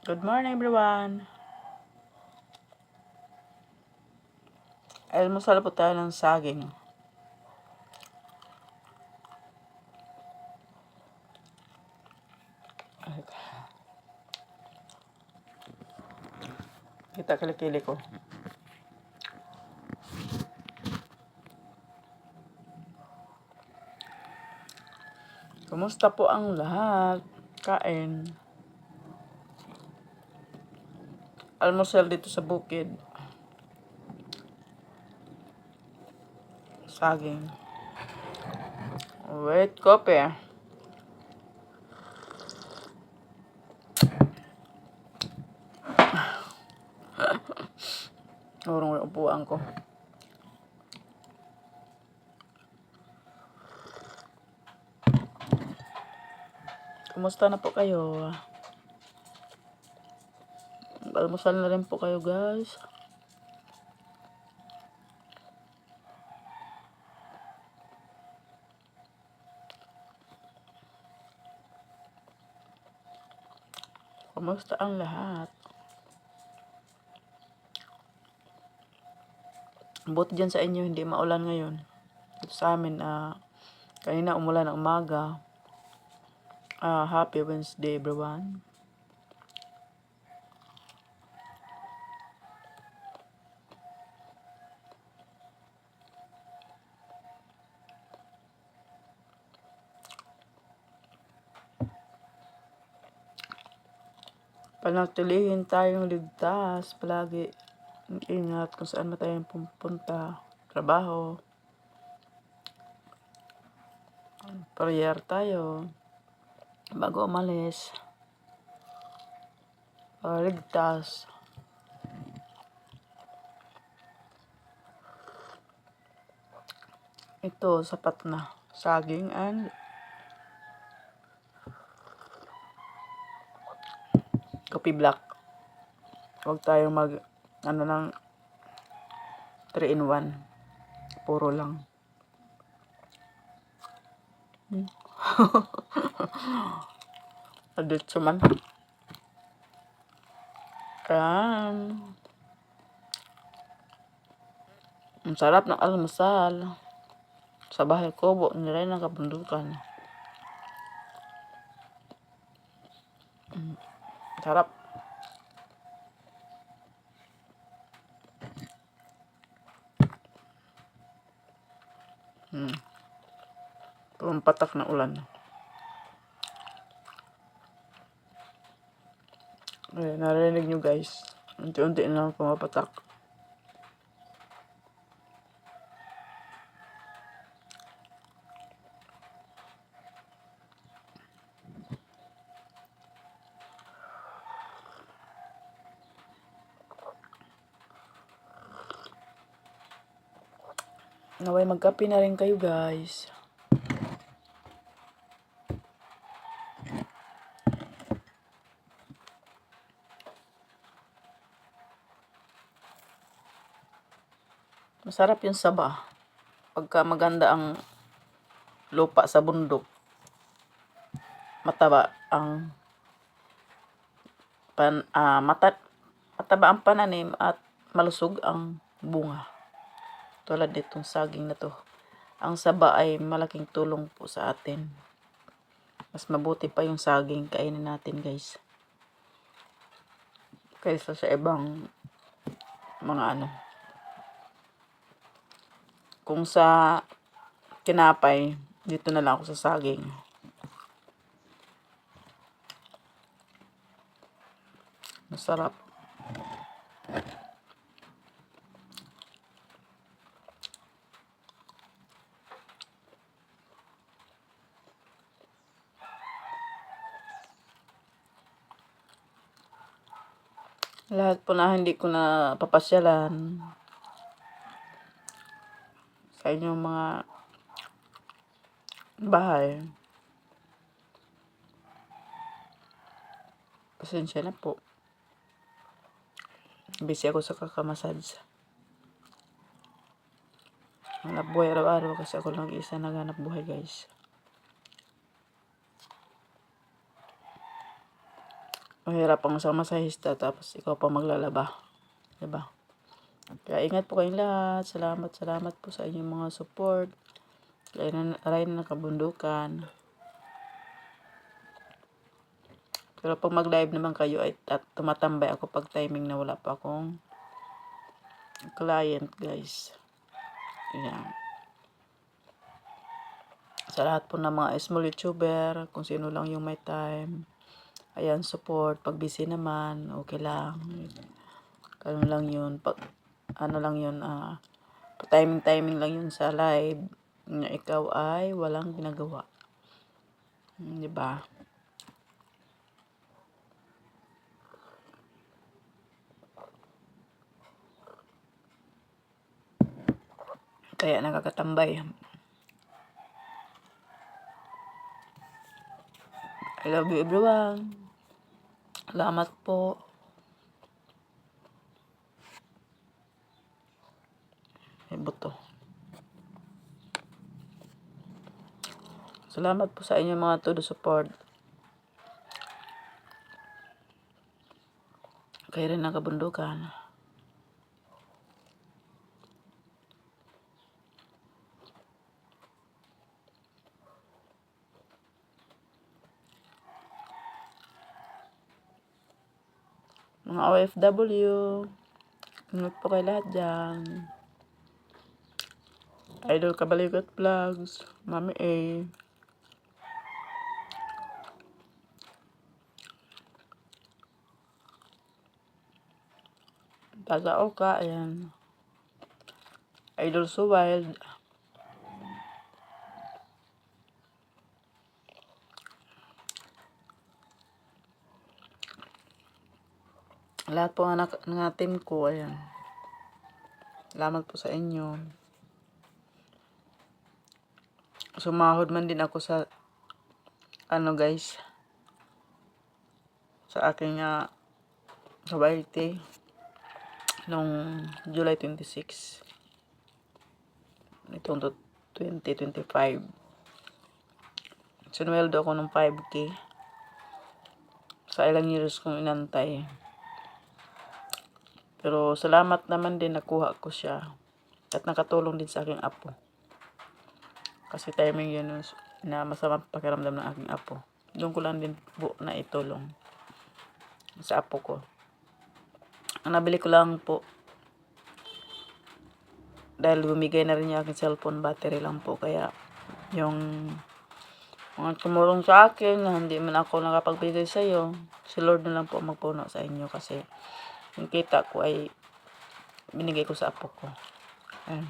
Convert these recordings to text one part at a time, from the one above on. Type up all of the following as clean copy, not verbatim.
Good morning, everyone. Almusal po tayo ng saging. Kita kilikili ko. Kumusta po ang lahat? Kain. Almusal dito sa bukid. Saging. Wait, kope. Urong upuan ko. Kumusta na po kayo? Almusal na rin po kayo, guys. Kumusta ang lahat? Buti dyan sa inyo, hindi maulan ngayon. Dito sa amin, kanina umulan ng umaga. Happy Wednesday, everyone. Panatilihin tayong ligtas, palagi ingat kung saan man tayo pupunta, trabaho. Prayer tayo bago umalis. Ligtas. Ito, sapat na. Saging and coffee black. Huwag tayong ng 3-in-1. Puro lang. Aditso man. Ang sarap ng almusal. Sa bahay ko, nilay ng kabundukan. Sarap. Pumapatak na ulan. Narinig nyo guys. Unti-unti na lang pumapatak. Naway magkape na rin kayo guys. Masarap yung saba. Pagka maganda ang lupa sa bundok, mataba ang mataba ang pananim at malusog ang bunga. Tulad nitong saging na to. Ang saba ay malaking tulong po sa atin. Mas mabuti pa yung saging kainin natin guys. Kaysa sa ibang mga Kung sa tinapay, dito na lang ako sa saging. Masarap. Lahat po na hindi ko na papasyalan sa inyong mga bahay. Pasensya na po. Busy ako sa kakamassage. Hanap buhay araw-araw kasi ako lang isa naghanap buhay guys. mahirap ang isang masahista tapos ikaw pa maglalaba. Diba? Kaya ingat po kayong lahat. Salamat po sa inyong mga support. Kaya na nakabundukan. Pero pag mag-live naman kayo ay tumatambay ako pag timing na wala pa akong client, guys. Ayan. Sa lahat po ng mga small YouTuber, kung sino lang yung may time, ayan, support. Pag busy naman, okay lang. Ano lang yun, timing lang yun sa live na ikaw ay walang ginagawa. Diba? Kaya nakakatambay. I love you everyone. Salamat po. May buto. Salamat po sa inyong mga todo support. Kayo rin ng kabundukan. Mga OFW. Ingat po kayo lahat dyan. Idol Kabaligot Vlogs. Mami A. Taga Oka. Ayan. Idol So Wild. Lahat po ng team ko. Ayan. Salamat po sa inyo. Sumahod man din ako sa guys, sa aking kabalte nung July 26 itong 2025. Sinuweldo ako ng 5K sa ilang years kong inantay, pero salamat naman din nakuha ko siya at nakatulong din sa aking apo, kasi timing yun na masamang pakiramdam ng aking apo. Doon ko lang din po na itulong sa apo ko. Ang nabili ko lang po, dahil bumigay na rin yung aking cellphone battery lang po, kaya yung mga tumulong sa akin na hindi man ako nakapagbigay sa iyo, si Lord na lang po magpuno sa inyo, kasi yung kita ko ay binigay ko sa apo ko. Ayan.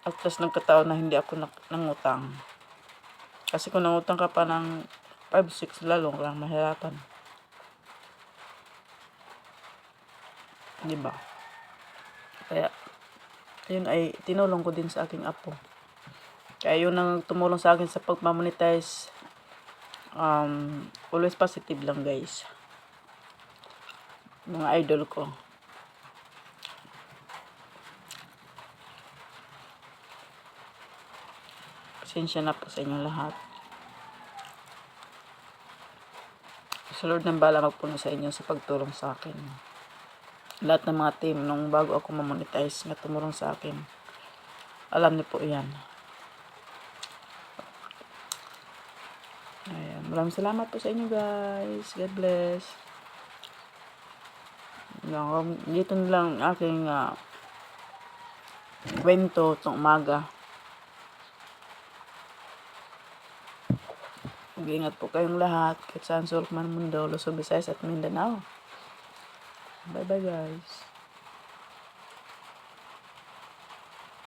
At tas nagkataon na hindi ako nangutang. Kasi kung nangutang ka pa ng 5-6, lalong lang mahirapan. Diba? Kaya, yun ay tinulong ko din sa aking apo. Kaya yun ang tumulong sa akin sa pagmamonetize. Always positive lang, guys. Mga idol ko. Pasensya na po sa inyong lahat. Sa Lord ng bala magpuno sa inyo sa pagtulong sa akin. Lahat ng mga team nung bago ako mamonetize na tumulong sa akin, alam niyo po yan. Ayan. Maraming salamat po sa inyo, guys. God bless. Dito na lang aking kwento itong umaga. Mag-ingat po kayong lahat kahit saan sulok man mundo, Luzon, Visayas at Mindanao. Bye bye, guys.